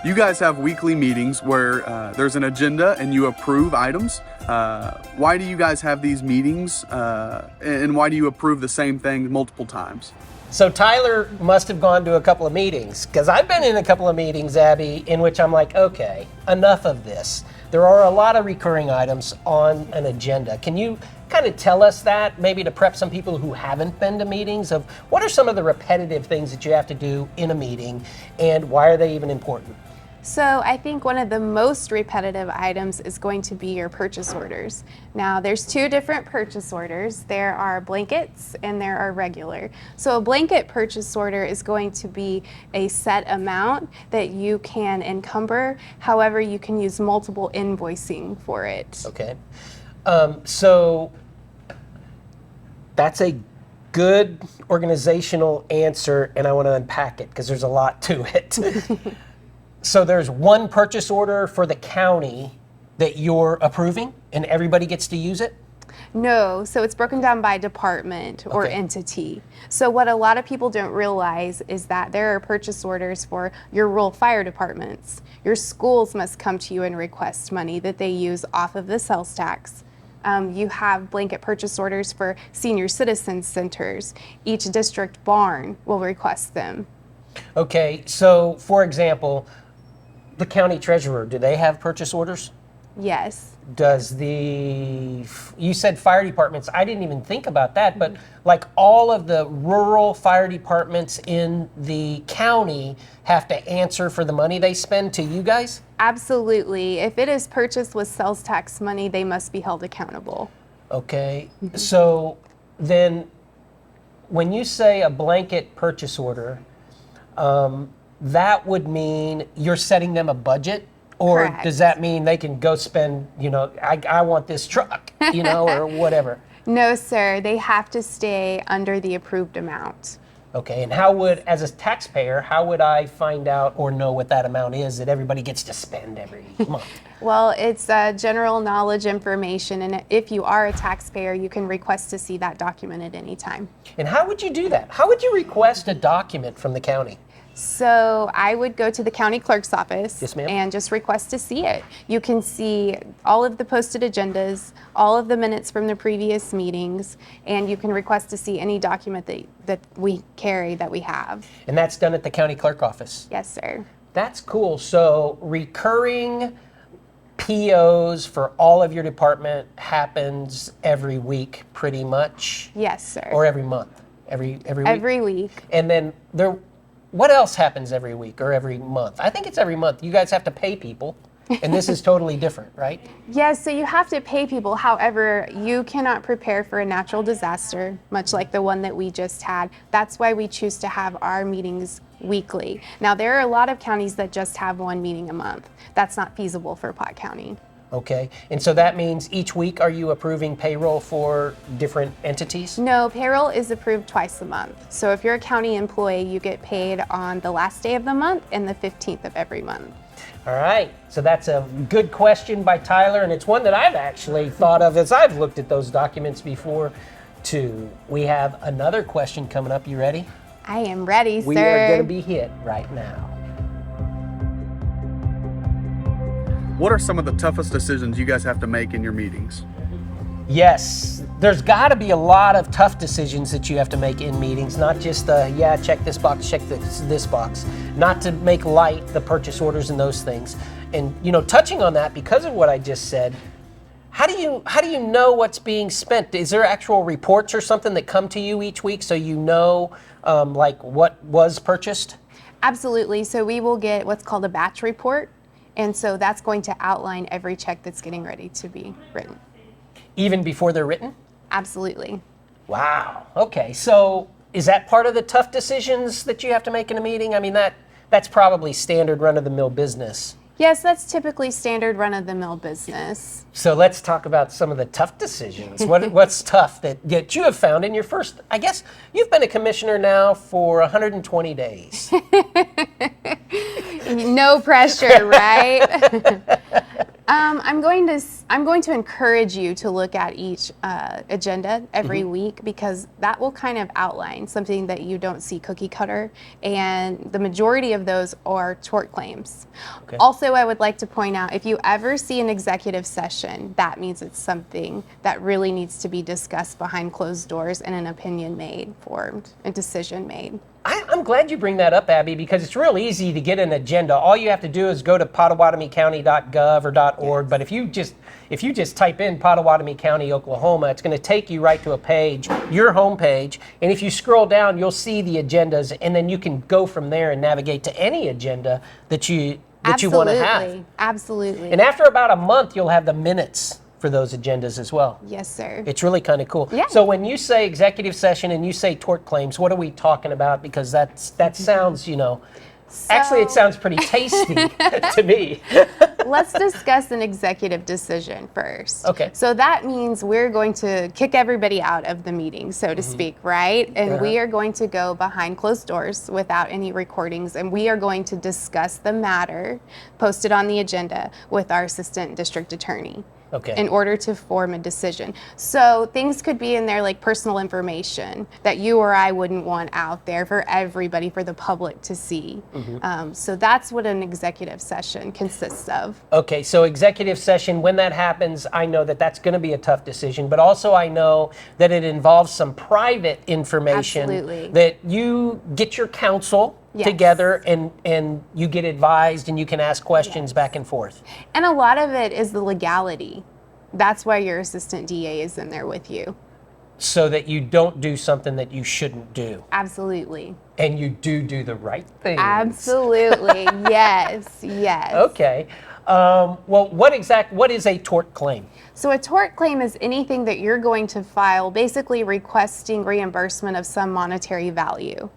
You guys have weekly meetings where there's an agenda and you approve items. Why do you guys have these meetings, and why do you approve the same thing multiple times? So Tyler must have gone to a couple of meetings, because I've been in a couple of meetings, Abby, in which I'm like, okay, enough of this. There are a lot of recurring items on an agenda. Can you kind of tell us that, maybe to prep some people who haven't been to meetings, of what are some of the repetitive things that you have to do in a meeting, and why are they even important? So I think one of the most repetitive items is going to be your purchase orders. Now there's two different purchase orders. There are blankets and there are regular. So a blanket purchase order is going to be a set amount that you can encumber. However, you can use multiple invoicing for it. Okay. So that's a good organizational answer, and I want to unpack it because there's a lot to it. So there's one purchase order for the county that you're approving, and everybody gets to use it? No, so it's broken down by department or Okay. entity. So what a lot of people don't realize is that there are purchase orders for your rural fire departments. Your schools must come to you and request money that they use off of the sales tax. You have blanket purchase orders for senior citizen centers. Each district barn will request them. Okay, so for example, the county treasurer, do they have purchase orders? Yes. Does you said fire departments, I didn't even think about that, but like all of the rural fire departments in the county have to answer for the money they spend to you guys? Absolutely. If it is purchased with sales tax money, they must be held accountable. Okay, so then when you say a blanket purchase order, that would mean you're setting them a budget? Or Correct. does that mean they can go spend, I want this truck, or whatever? No, sir. They have to stay under the approved amount. Okay, and how would, as a taxpayer, how would I find out or know what that amount is that everybody gets to spend every month? Well, it's general knowledge information, and if you are a taxpayer, you can request to see that document at any time. And how would you do that? How would you request a document from the county? So I would go to the county clerk's office Yes, ma'am. and just request to see it. You can see all of the posted agendas, all of the minutes from the previous meetings, and you can request to see any document that we carry that we have. And that's done at the county clerk office? Yes, sir. That's cool. So recurring POs for all of your department happens every week, pretty much? Yes, sir. Or every month? Every week? Every week. And then what else happens every week or every month? I think it's every month. You guys have to pay people, and this is totally different, right? Yes, so you have to pay people. However, you cannot prepare for a natural disaster, much like the one that we just had. That's why we choose to have our meetings weekly. Now, there are a lot of counties that just have one meeting a month. That's not feasible for Pott County. Okay, and so that means each week are you approving payroll for different entities? No, payroll is approved twice a month. So if you're a county employee, you get paid on the last day of the month and the 15th of every month. All right, so that's a good question by Tyler, and it's one that I've actually thought of as I've looked at those documents before too. We have another question coming up. You ready? I am ready, sir. We are going to be hit right now. What are some of the toughest decisions you guys have to make in your meetings? Yes, there's got to be a lot of tough decisions that you have to make in meetings, not just check this box, check this box, not to make light the purchase orders and those things. And touching on that, because of what I just said, how do you know what's being spent? Is there actual reports or something that come to you each week so you know like what was purchased? Absolutely. So we will get what's called a batch report. And so that's going to outline every check that's getting ready to be written. Even before they're written? Absolutely. Wow. Okay. So is that part of the tough decisions that you have to make in a meeting? I mean, that's probably standard run-of-the-mill business. Yes, that's typically standard run-of-the-mill business. So let's talk about some of the tough decisions. What's tough that you have found in your first, I guess, you've been a commissioner now for 120 days. No pressure, right? I'm going to encourage you to look at each agenda every week, because that will kind of outline something that you don't see cookie cutter, and the majority of those are tort claims. Okay. Also, I would like to point out, if you ever see an executive session, that means it's something that really needs to be discussed behind closed doors and an opinion made, formed, a decision made. I'm glad you bring that up, Abby, because it's real easy to get an agenda. All you have to do is go to pottawatomiecounty.gov or .org. But if you just type in Pottawatomie County, Oklahoma, it's going to take you right to a page, your home page. And if you scroll down, you'll see the agendas, and then you can go from there and navigate to any agenda that you want to have. Absolutely. And after about a month, you'll have the minutes for those agendas as well. Yes, sir. It's really kind of cool. Yeah. So when you say executive session and you say tort claims, what are we talking about? Because that sounds, actually it sounds pretty tasty to me. Let's discuss an executive decision first. Okay. So that means we're going to kick everybody out of the meeting, so to speak, right? And we are going to go behind closed doors without any recordings, and we are going to discuss the matter posted on the agenda with our assistant district attorney. Okay. In order to form a decision. So things could be in there like personal information that you or I wouldn't want out there for everybody, for the public to see. So that's what an executive session consists of. Okay, so executive session, when that happens, I know that that's going to be a tough decision, but also I know that it involves some private information. Absolutely. That you get your counsel together and you get advised and you can ask questions back and forth. And a lot of it is the legality. That's why your assistant DA is in there with you. So that you don't do something that you shouldn't do. Absolutely. And you do the right thing. Absolutely. Yes. Okay. Well, what is a tort claim? So a tort claim is anything that you're going to file basically requesting reimbursement of some monetary value.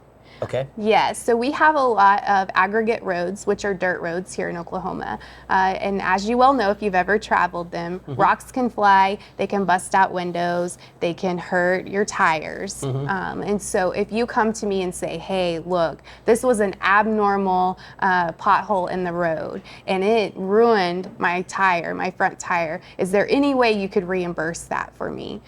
Okay. Yes, so we have a lot of aggregate roads, which are dirt roads here in Oklahoma. And as you well know, if you've ever traveled them, rocks can fly, they can bust out windows, they can hurt your tires. And so if you come to me and say, hey, look, this was an abnormal pothole in the road and it ruined my tire, my front tire, is there any way you could reimburse that for me?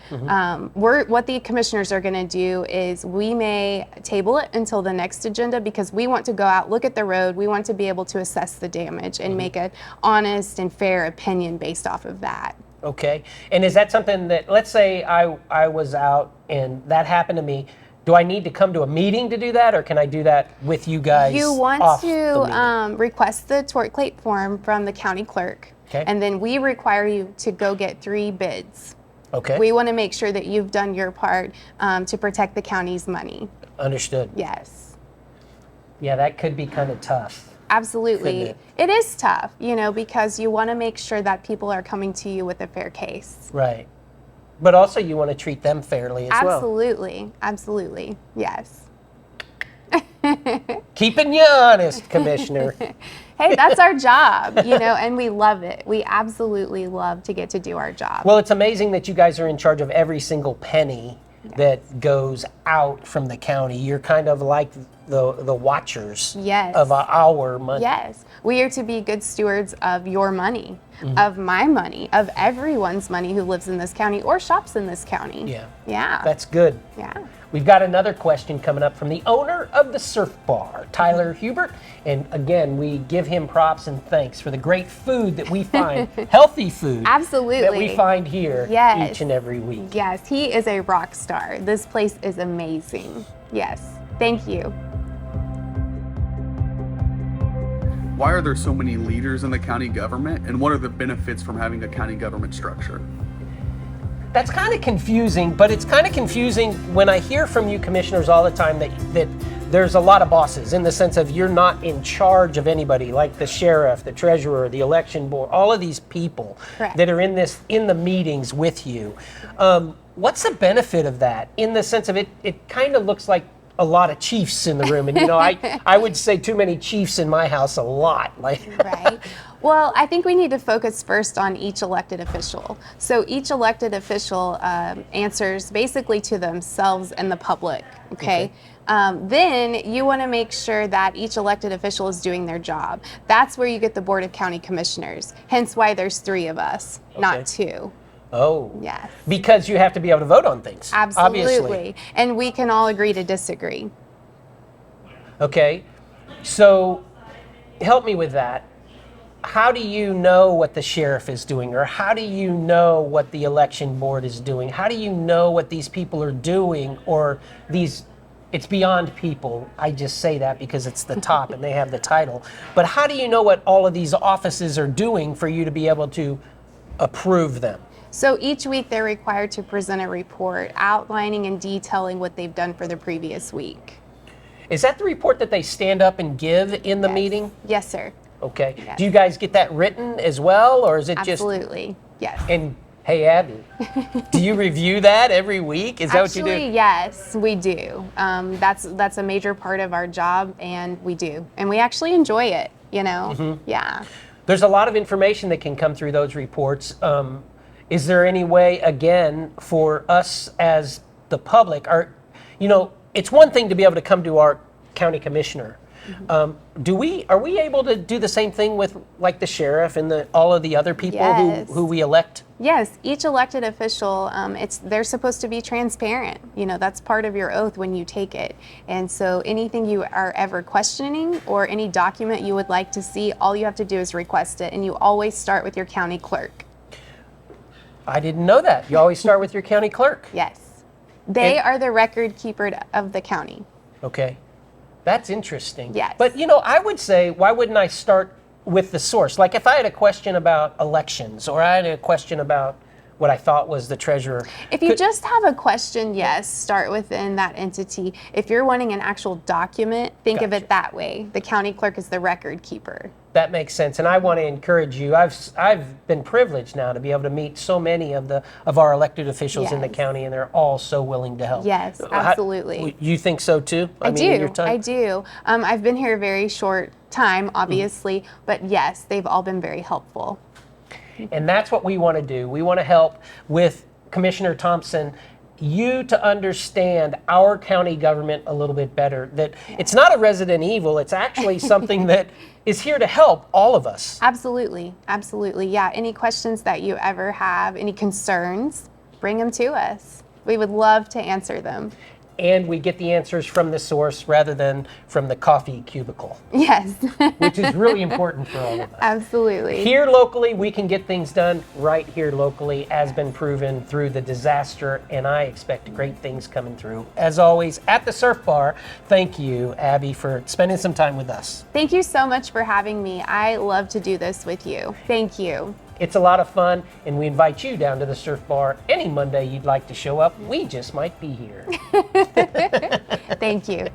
What the commissioners are going to do is we may table it until the next agenda, because we want to go out, look at the road, we want to be able to assess the damage and make an honest and fair opinion based off of that. Okay. And is that something that, let's say I was out and that happened to me, do I need to come to a meeting to do that, or can I do that with you guys? You want off the to meeting? request the tort claim form from the county clerk, Okay. and then we require you to go get 3 bids. Okay. We want to make sure that you've done your part to protect the county's money. Understood. Yes. Yeah, that could be kind of tough. Absolutely. Couldn't It is tough, because you want to make sure that people are coming to you with a fair case. Right. But also you want to treat them fairly as well. Absolutely. Absolutely. Yes. Keeping you honest, Commissioner. Hey, that's our job, and we love it. We absolutely love to get to do our job. Well, it's amazing that you guys are in charge of every single penny that goes out from the county. You're kind of like the watchers of our money. Yes. We are to be good stewards of your money, of my money, of everyone's money who lives in this county or shops in this county. Yeah. Yeah. That's good. Yeah. We've got another question coming up from the owner of the Surf Bar, Tyler Hubert. And again, we give him props and thanks for the great food that we find, healthy food. Absolutely. That we find here each and every week. Yes, he is a rock star. This place is amazing. Yes. Thank you. Why are there so many leaders in the county government, and what are the benefits from having a county government structure? That's kind of confusing, but it's kind of confusing when I hear from you commissioners all the time that there's a lot of bosses, in the sense of you're not in charge of anybody, like the sheriff, the treasurer, the election board, all of these people that are in the meetings with you. What's the benefit of that, in the sense of it kind of looks like a lot of chiefs in the room, and I would say too many chiefs in my house a lot. Right. Well, I think we need to focus first on each elected official. So each elected official answers basically to themselves and the public. Okay. Then you want to make sure that each elected official is doing their job. That's where you get the Board of County Commissioners, hence why there's 3 of us, not 2. Oh. Yes. Because you have to be able to vote on things. Absolutely. Obviously. And we can all agree to disagree. Okay. So help me with that. How do you know what the sheriff is doing, or how do you know what the election board is doing? How do you know what these people are doing, or it's beyond people. I just say that because it's the top and they have the title. But how do you know what all of these offices are doing for you to be able to approve them? So each week they're required to present a report outlining and detailing what they've done for the previous week. Is that the report that they stand up and give in the Yes. meeting? Yes, sir. Okay. Yes. Do you guys get that written as well, or is it just... Absolutely. Yes. And hey, Abby, do you review that every week? Is that what you do? Actually, yes, we do. That's a major part of our job, and we do. And we actually enjoy it, you know? Mm-hmm. Yeah. There's a lot of information that can come through those reports. Is there any way, again, for us as the public, it's one thing to be able to come to our county commissioner. Mm-hmm. Are we able to do the same thing with like the sheriff and all of the other people Yes. who we elect? Yes, each elected official, they're supposed to be transparent. That's part of your oath when you take it. And so anything you are ever questioning or any document you would like to see, all you have to do is request it. And you always start with your county clerk. I didn't know that. You always start with your county clerk. Yes. They are the record keeper of the county. Okay. That's interesting. Yes. But, I would say, why wouldn't I start with the source? Like if I had a question about elections, or I had a question about what I thought was the treasurer. If you just have a question, yes, start within that entity. If you're wanting an actual document, think of it that way. The county clerk is the record keeper. That makes sense, and I want to encourage you. I've been privileged now to be able to meet so many of our elected officials in the Yes. county, and they're all so willing to help. Yes, absolutely. You think so too? I mean, in your do. time? I do. I've been here a very short time, obviously, but yes, they've all been very helpful. And that's what we want to do. We want to help with Commissioner Thompson, you to understand our county government a little bit better. That it's not a resident evil. It's actually something that is here to help all of us. Absolutely. Absolutely. Yeah. Any questions that you ever have, any concerns, bring them to us. We would love to answer them. And we get the answers from the source rather than from the coffee cubicle, Yes. which is really important for all of us. Absolutely. Here locally, we can get things done right here locally, as been proven through the disaster, and I expect great things coming through. As always, at the Surf Bar, thank you, Abby, for spending some time with us. Thank you so much for having me. I love to do this with you. Thank you. It's a lot of fun, and we invite you down to the Surf Bar any Monday you'd like to show up. We just might be here. Thank you.